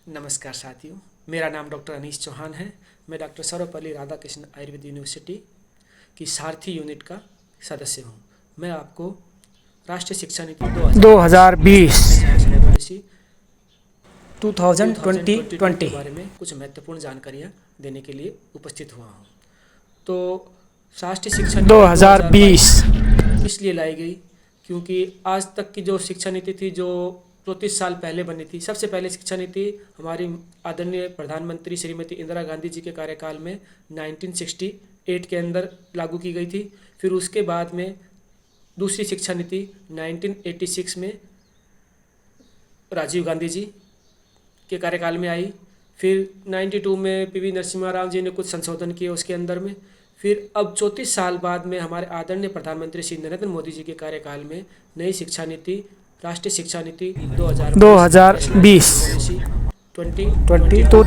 नमस्कार साथियों, मेरा नाम डॉक्टर अनीश चौहान है। मैं डॉक्टर सर्वपल्ली राधाकृष्ण आयुर्वेद यूनिवर्सिटी की सारथी यूनिट का सदस्य हूँ। मैं आपको राष्ट्रीय शिक्षा नीति 2020 एजुकेशन पॉलिसी 2022 के 2020 बारे में कुछ महत्वपूर्ण जानकारियाँ देने के लिए उपस्थित हुआ हूँ। तो राष्ट्रीय शिक्षा नीति 2020 2022 इसलिए लाई गई क्योंकि आज तक की जो शिक्षा नीति थी, जो 34 साल पहले बनी थी, सबसे पहले शिक्षा नीति हमारी आदरणीय प्रधानमंत्री श्रीमती इंदिरा गांधी जी के कार्यकाल में 1968 के अंदर लागू की गई थी। फिर उसके बाद में दूसरी शिक्षा नीति 1986 में राजीव गांधी जी के कार्यकाल में आई। फिर 92 में पीवी नरसिम्हा राव जी ने कुछ संशोधन किए उसके अंदर में। फिर अब 34 साल बाद में हमारे आदरणीय प्रधानमंत्री श्री नरेंद्र मोदी जी के कार्यकाल में नई शिक्षा नीति, राष्ट्रीय शिक्षा नीति 2020 पॉलिसी 20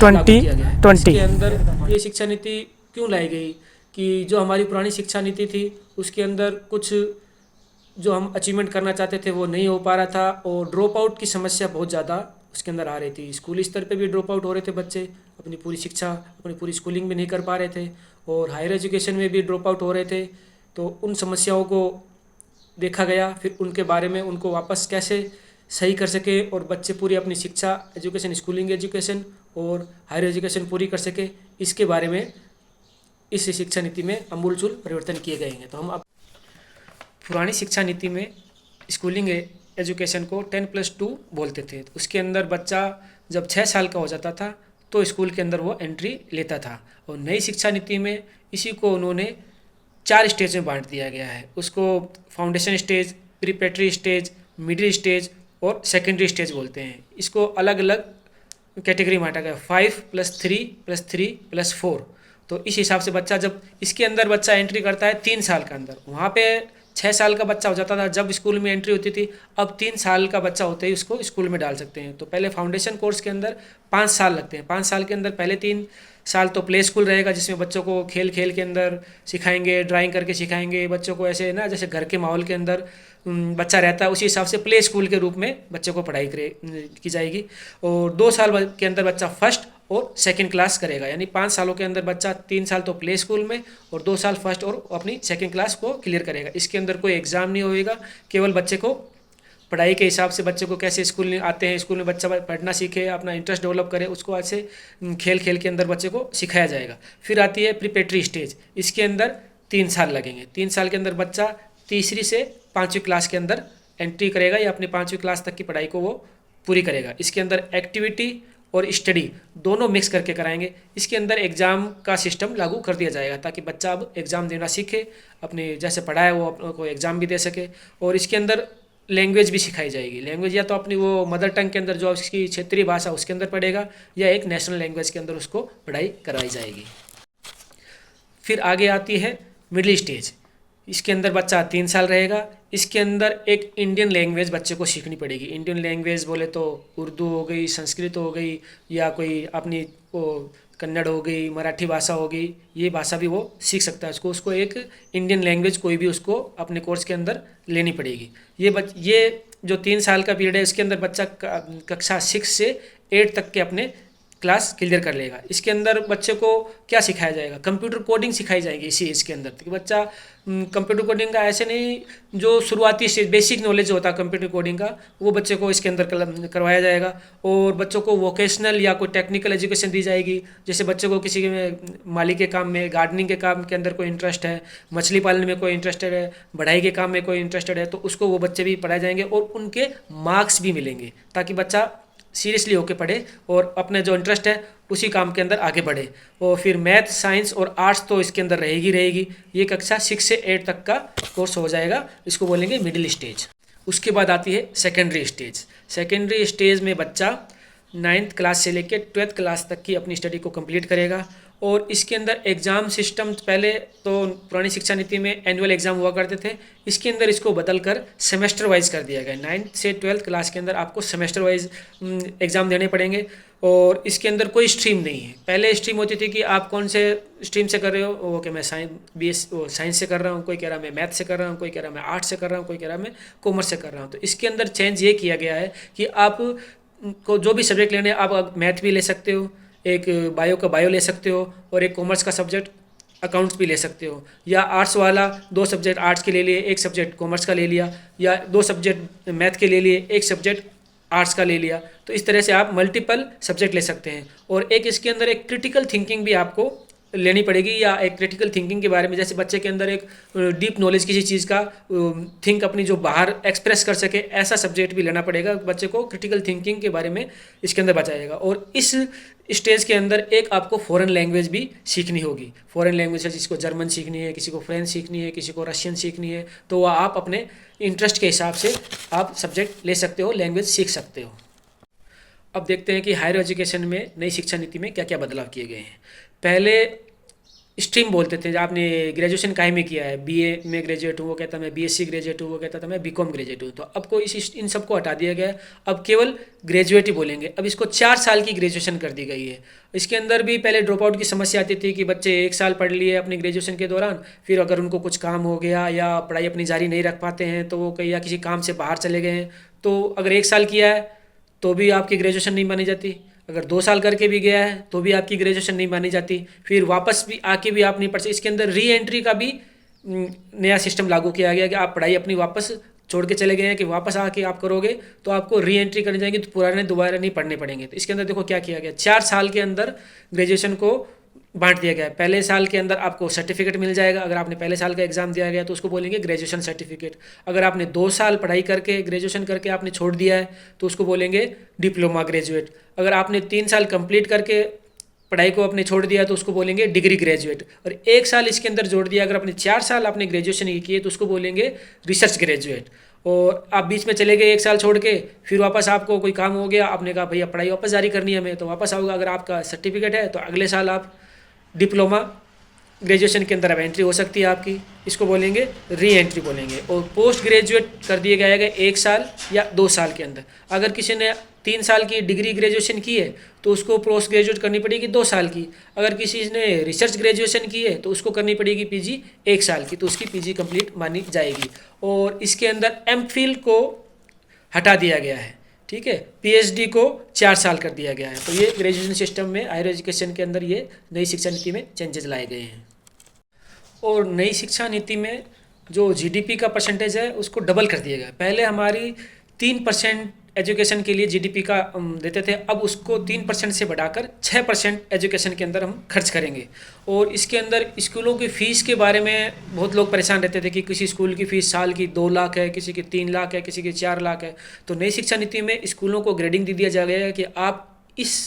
लागू किया गया है। 2020 इसके अंदर ये शिक्षा नीति क्यों लाई गई कि जो हमारी पुरानी शिक्षा नीति थी उसके अंदर कुछ जो हम अचीवमेंट करना चाहते थे वो नहीं हो पा रहा था, और ड्रॉप आउट की समस्या बहुत ज़्यादा उसके अंदर आ रही थी। स्कूली स्तर पे भी ड्रॉप आउट हो रहे थे बच्चे, अपनी पूरी शिक्षा, अपनी पूरी स्कूलिंग भी नहीं कर पा रहे थे, और हायर एजुकेशन में भी ड्रॉप आउट हो रहे थे। तो उन समस्याओं को देखा गया, फिर उनके बारे में उनको वापस कैसे सही कर सके और बच्चे पूरी अपनी शिक्षा, एजुकेशन, स्कूलिंग एजुकेशन और हायर एजुकेशन पूरी कर सके, इसके बारे में इस शिक्षा नीति में आमूलचूल परिवर्तन किए गए हैं। तो हम अब पुरानी शिक्षा नीति में स्कूलिंग एजुकेशन को 10+2 बोलते थे। उसके अंदर बच्चा जब 6 साल का हो जाता था तो स्कूल के अंदर वो एंट्री लेता था, और नई शिक्षा नीति में इसी को उन्होंने 4 स्टेज में बांट दिया गया है। उसको foundation stage, preparatory stage, middle stage और सेकेंडरी स्टेज बोलते हैं। इसको अलग अलग कैटेगरी में बांटा गया, 5+3+3+4। तो इस हिसाब से बच्चा जब इसके अंदर बच्चा एंट्री करता है 3 साल के अंदर, वहाँ पे 6 साल का बच्चा हो जाता था जब स्कूल में एंट्री होती थी, अब 3 साल का बच्चा होते ही उसको स्कूल में डाल सकते हैं। तो पहले फाउंडेशन कोर्स के अंदर 5 साल लगते हैं। 5 साल के अंदर पहले 3 साल तो प्ले स्कूल रहेगा, जिसमें बच्चों को खेल खेल के अंदर सिखाएंगे, ड्राइंग करके सिखाएंगे बच्चों को, ऐसे ना जैसे घर के माहौल के अंदर बच्चा रहता है उसी हिसाब से प्ले स्कूल के रूप में बच्चे को पढ़ाई की जाएगी। और 2 साल के अंदर बच्चा फर्स्ट और सेकंड क्लास करेगा, यानी 5 सालों के अंदर बच्चा 3 साल तो प्ले स्कूल में और 2 साल फर्स्ट और अपनी सेकंड क्लास को क्लियर करेगा। इसके अंदर कोई एग्ज़ाम नहीं होएगा, केवल बच्चे को पढ़ाई के हिसाब से बच्चे को कैसे स्कूल आते हैं, स्कूल में बच्चा पढ़ना सीखे, अपना इंटरेस्ट डेवलप करे, उसको ऐसे खेल खेल के अंदर बच्चे को सिखाया जाएगा। फिर आती है प्रीपेटरी स्टेज, इसके अंदर 3 साल लगेंगे। 3 साल के अंदर बच्चा तीसरी से 5वीं क्लास के अंदर एंट्री करेगा या अपनी 5वीं क्लास तक की पढ़ाई को वो पूरी करेगा। इसके अंदर एक्टिविटी और स्टडी दोनों मिक्स करके कराएंगे। इसके अंदर एग्ज़ाम का सिस्टम लागू कर दिया जाएगा ताकि बच्चा अब एग्ज़ाम देना सीखे, अपने जैसे पढ़ा है वो अपने को एग्ज़ाम भी दे सके। और इसके अंदर लैंग्वेज भी सिखाई जाएगी। लैंग्वेज या तो अपनी वो मदर टंग के अंदर जो उसकी क्षेत्रीय भाषा उसके अंदर पढ़ेगा, या एक नेशनल लैंग्वेज के अंदर उसको पढ़ाई करवाई जाएगी। फिर आगे आती है मिडिल स्टेज, इसके अंदर बच्चा 3 साल रहेगा। इसके अंदर एक इंडियन लैंग्वेज बच्चे को सीखनी पड़ेगी। इंडियन लैंग्वेज बोले तो उर्दू हो गई, संस्कृत हो गई, या कोई अपनी वो कन्नड़ हो गई, मराठी भाषा हो गई, ये भाषा भी वो सीख सकता है। उसको एक इंडियन लैंग्वेज कोई भी उसको अपने कोर्स के अंदर लेनी पड़ेगी। ये जो 3 साल का पीरियड है इसके अंदर बच्चा कक्षा 6 से 8 तक के अपने क्लास क्लियर कर लेगा। इसके अंदर बच्चे को क्या सिखाया जाएगा, कंप्यूटर कोडिंग सिखाई जाएगी इसी एज के अंदर। कि बच्चा कंप्यूटर कोडिंग का ऐसे नहीं, जो शुरुआती से बेसिक नॉलेज होता है कंप्यूटर कोडिंग का, वो बच्चे को इसके अंदर करवाया जाएगा। और बच्चों को वोकेशनल या कोई टेक्निकल एजुकेशन दी जाएगी। जैसे बच्चे को किसी में माली के काम में, गार्डनिंग के काम के अंदर कोई इंटरेस्ट है, मछली पालन में कोई इंटरेस्टेड है, बढ़ाई के काम में कोई इंटरेस्टेड है, तो उसको वो बच्चे भी पढ़ाए जाएंगे और उनके मार्क्स भी मिलेंगे, ताकि बच्चा सीरियसली होकर पढ़े और अपने जो इंटरेस्ट है उसी काम के अंदर आगे बढ़े। और फिर मैथ, साइंस और आर्ट्स तो इसके अंदर रहेगी। ये कक्षा 6 से 8 तक का कोर्स हो जाएगा, इसको बोलेंगे मिडिल स्टेज। उसके बाद आती है सेकेंडरी स्टेज। सेकेंडरी स्टेज में बच्चा 9th क्लास से लेकर 12th क्लास तक की अपनी स्टडी को कंप्लीट करेगा। और इसके अंदर एग्ज़ाम सिस्टम, पहले तो पुरानी शिक्षा नीति में एनुअल एग्ज़ाम हुआ करते थे, इसके अंदर इसको बदल कर सेमेस्टर वाइज कर दिया गया। 9th से 12th क्लास के अंदर आपको सेमेस्टर वाइज एग्ज़ाम देने पड़ेंगे। और इसके अंदर कोई स्ट्रीम नहीं है। पहले स्ट्रीम होती थी कि आप कौन से स्ट्रीम से कर रहे हो, वो कि मैं साइंस से कर रहा हूँ, कोई कह रहा मैं मैथ से कर रहा हूँ, कोई कह रहा मैं आर्ट्स से कर रहा हूँ, कोई कह रहा मैं कॉमर्स से कर रहा हूँ। तो इसके अंदर चेंज ये किया गया है कि आप को जो भी सब्जेक्ट लेने हैं, आप मैथ भी ले सकते हो, एक बायो का बायो ले सकते हो, और एक कॉमर्स का सब्जेक्ट अकाउंट्स भी ले सकते हो, या आर्ट्स वाला 2 सब्जेक्ट आर्ट्स के ले लिए, एक सब्जेक्ट कॉमर्स का ले लिया, या 2 सब्जेक्ट मैथ के ले लिए, एक सब्जेक्ट आर्ट्स का ले लिया। तो इस तरह से आप मल्टीपल सब्जेक्ट ले सकते हैं। और एक इसके अंदर एक क्रिटिकल थिंकिंग भी आपको लेनी पड़ेगी, या एक क्रिटिकल थिंकिंग के बारे में, जैसे बच्चे के अंदर एक डीप नॉलेज किसी चीज़ का थिंक अपनी जो बाहर एक्सप्रेस कर सके, ऐसा सब्जेक्ट भी लेना पड़ेगा बच्चे को। क्रिटिकल थिंकिंग के बारे में इसके अंदर बताएगा। और इस स्टेज के अंदर एक आपको फॉरेन लैंग्वेज भी सीखनी होगी। फॉरेन लैंग्वेज है, किसी को जर्मन सीखनी है, किसी को फ्रेंच सीखनी है, किसी को रशियन सीखनी है, तो वह आप अपने इंटरेस्ट के हिसाब से आप सब्जेक्ट ले सकते हो, लैंग्वेज सीख सकते हो। अब देखते हैं कि हायर एजुकेशन में नई शिक्षा नीति में क्या क्या बदलाव किए गए हैं। पहले स्ट्रीम बोलते थे, आपने ग्रेजुएशन काहे में किया है, बीए में ग्रेजुएट हूँ, वो कहता मैं बीएससी ग्रेजुएट हूँ, वो कहता था मैं बीकॉम ग्रेजुएट हूँ। तो अब को इन सबको हटा दिया गया है, अब केवल ग्रेजुएट ही बोलेंगे। अब इसको 4 साल की ग्रेजुएशन कर दी गई है। इसके अंदर भी पहले ड्रॉप आउट की समस्या आती थी कि बच्चे 1 साल पढ़ लिए अपनी ग्रेजुएशन के दौरान, फिर अगर उनको कुछ काम हो गया या पढ़ाई अपनी जारी नहीं रख पाते हैं तो वो कहीं या किसी काम से बाहर चले गए हैं, तो अगर 1 साल किया है तो भी आपकी ग्रेजुएशन नहीं मानी जाती, अगर 2 साल करके भी गया है तो भी आपकी ग्रेजुएशन नहीं मानी जाती, फिर वापस भी आके भी आप नहीं पढ़ सकते। इसके अंदर री एंट्री का भी नया सिस्टम लागू किया गया कि आप पढ़ाई अपनी वापस छोड़ के चले गए हैं कि वापस आके आप करोगे तो आपको री एंट्री करनी जाएगी, तो पुराने दोबारा नहीं पढ़ने पड़ेंगे। तो इसके अंदर देखो क्या किया गया, 4 साल के अंदर ग्रेजुएशन को बांट दिया गया है। पहले साल के अंदर आपको सर्टिफिकेट मिल जाएगा, अगर आपने पहले साल का एग्जाम दिया गया तो उसको बोलेंगे ग्रेजुएशन सर्टिफिकेट। अगर आपने 2 साल पढ़ाई करके ग्रेजुएशन करके आपने छोड़ दिया है तो उसको बोलेंगे डिप्लोमा ग्रेजुएट। अगर आपने 3 साल कंप्लीट करके पढ़ाई को अपने छोड़ दिया तो उसको बोलेंगे डिग्री ग्रेजुएट। और 1 साल इसके अंदर जोड़ दिया, अगर अपने 4 साल आपने ग्रेजुएशन की है तो उसको बोलेंगे रिसर्च ग्रेजुएट। और आप बीच में चले गए 1 साल छोड़ के, फिर वापस आपको कोई काम हो गया, आपने कहा भैया पढ़ाई वापस जारी करनी है हमें, तो वापस आओगे, अगर आपका सर्टिफिकेट है तो अगले साल आप डिप्लोमा ग्रेजुएशन के अंदर अब एंट्री हो सकती है आपकी, इसको बोलेंगे री एंट्री बोलेंगे। और पोस्ट ग्रेजुएट कर दिया गया है 1 साल या 2 साल के अंदर। अगर किसी ने 3 साल की डिग्री ग्रेजुएशन की है तो उसको पोस्ट ग्रेजुएट करनी पड़ेगी 2 साल की। अगर किसी ने रिसर्च ग्रेजुएशन की है तो उसको करनी पड़ेगी पीजी 1 साल की, तो उसकी पीजी कंप्लीट मानी जाएगी। और इसके अंदर एमफिल को हटा दिया गया है, ठीक है, पीएचडी को 4 साल कर दिया गया है। तो ये ग्रेजुएशन सिस्टम में हायर एजुकेशन के अंदर ये नई शिक्षा नीति में चेंजेस लाए गए हैं। और नई शिक्षा नीति में जो जीडीपी का परसेंटेज है उसको डबल कर दिया गया। पहले हमारी 3% एजुकेशन के लिए जीडीपी का देते थे, अब उसको 3% से बढ़ाकर 6% एजुकेशन के अंदर हम खर्च करेंगे। और इसके अंदर स्कूलों की फ़ीस के बारे में बहुत लोग परेशान रहते थे कि किसी स्कूल की फ़ीस साल की 2 लाख है, किसी की 3 लाख है, किसी की 4 लाख है। तो नई शिक्षा नीति में स्कूलों को ग्रेडिंग दे दिया जाएगा कि आप इस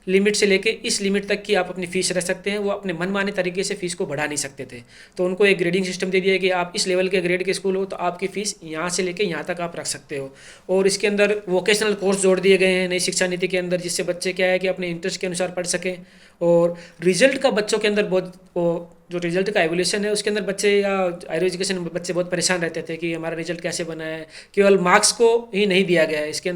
लिमिट से लेके इस लिमिट तक की आप अपनी फ़ीस रख सकते हैं। वो अपने मनमाने तरीके से फ़ीस को बढ़ा नहीं सकते थे, तो उनको एक ग्रेडिंग सिस्टम दे दिया है कि आप इस लेवल के ग्रेड के स्कूल हो तो आपकी फ़ीस यहाँ से लेके यहाँ तक आप रख सकते हो। और इसके अंदर वोकेशनल कोर्स जोड़ दिए गए हैं नई शिक्षा नीति के अंदर, जिससे बच्चे क्या है कि अपने इंटरेस्ट के अनुसार पढ़ सकें। और रिजल्ट का बच्चों के अंदर बहुत जो रिजल्ट का एवोल्यूशन है उसके अंदर बच्चे या हायर एजुकेशन में बच्चे बहुत परेशान रहते थे कि हमारा रिजल्ट कैसे बना है। केवल मार्क्स को ही नहीं दिया गया है, इसके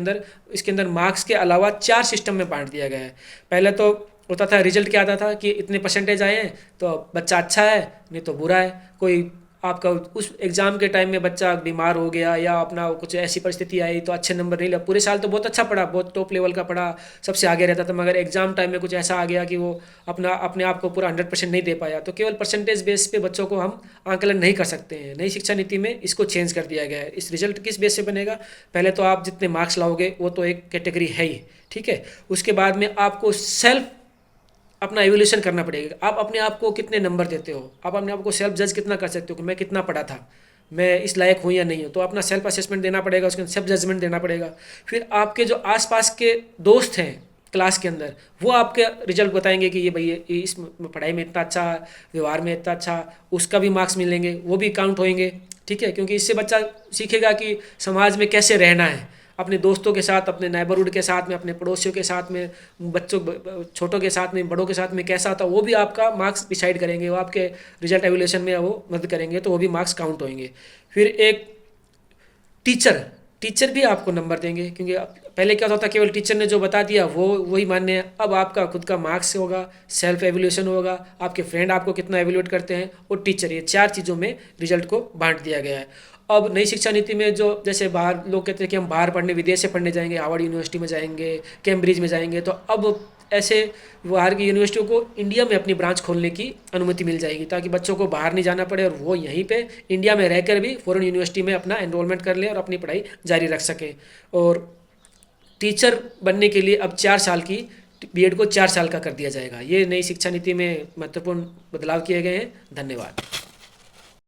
अंदर मार्क्स के अलावा 4 सिस्टम में बांट दिया गया है। पहले तो होता था रिजल्ट क्या आता था कि इतने परसेंटेज आए हैं तो बच्चा अच्छा है, नहीं तो बुरा है। कोई आपका उस एग्ज़ाम के टाइम में बच्चा बीमार हो गया या अपना कुछ ऐसी परिस्थिति आई तो अच्छे नंबर नहीं लिया, पूरे साल तो बहुत अच्छा पढ़ा, बहुत टॉप लेवल का पढ़ा, सबसे आगे रहता था, मगर एग्ज़ाम टाइम में कुछ ऐसा आ गया कि वो अपने आप को पूरा 100% नहीं दे पाया। तो केवल परसेंटेज बेस पे बच्चों को हम आंकलन नहीं कर सकते हैं। नई शिक्षा नीति में इसको चेंज कर दिया गया है। इस रिजल्ट किस बेस से बनेगा, पहले तो आप जितने मार्क्स लाओगे वो तो एक कैटेगरी है ही, ठीक है। उसके बाद में आपको सेल्फ अपना एवोल्यूशन करना पड़ेगा। आप अपने आप को कितने नंबर देते हो, आप अपने आप को सेल्फ जज कितना कर सकते हो कि मैं कितना पढ़ा था, मैं इस लायक हूँ या नहीं हूँ। तो अपना सेल्फ असेसमेंट देना पड़ेगा, उसके अंदर सेल्फ जजमेंट देना पड़ेगा। फिर आपके जो आसपास के दोस्त हैं क्लास के अंदर वो आपके रिजल्ट बताएंगे कि ये भाई ये इस पढ़ाई में इतना अच्छा, व्यवहार में इतना अच्छा, उसका भी मार्क्स मिलेंगे, वो भी काउंट होंगे, ठीक है। क्योंकि इससे बच्चा सीखेगा कि समाज में कैसे रहना है, अपने दोस्तों के साथ, अपने नेबरहुड के साथ में, अपने पड़ोसियों के साथ में, बच्चों छोटों के साथ में, बड़ों के साथ में कैसा था, वो भी आपका मार्क्स डिसाइड करेंगे, वो आपके रिजल्ट एवोल्यूशन में वो मदद करेंगे, तो वो भी मार्क्स काउंट होंगे। फिर एक टीचर भी आपको नंबर देंगे, क्योंकि पहले क्या होता था केवल टीचर ने जो बता दिया वो वही मान्य है। अब आपका खुद का मार्क्स होगा, सेल्फ एवोल्यूशन होगा, आपके फ्रेंड आपको कितना एवोल्यूट करते हैं, और टीचर, ये 4 चीज़ों में रिजल्ट को बांट दिया गया है। अब नई शिक्षा नीति में जो जैसे बाहर लोग कहते हैं कि हम बाहर पढ़ने, विदेश से पढ़ने जाएंगे, हार्वर्ड यूनिवर्सिटी में जाएंगे, कैम्ब्रिज में जाएंगे, तो अब ऐसे बाहर की यूनिवर्सिटियों को इंडिया में अपनी ब्रांच खोलने की अनुमति मिल जाएगी, ताकि बच्चों को बाहर नहीं जाना पड़े और वो यहीं पे इंडिया में रहकर भी फॉरेन यूनिवर्सिटी में अपना एनरोलमेंट कर ले और अपनी पढ़ाई जारी रख सके। और टीचर बनने के लिए अब 4 साल की बीएड को 4 साल का कर दिया जाएगा। ये नई शिक्षा नीति में महत्वपूर्ण बदलाव किए गए हैं। धन्यवाद।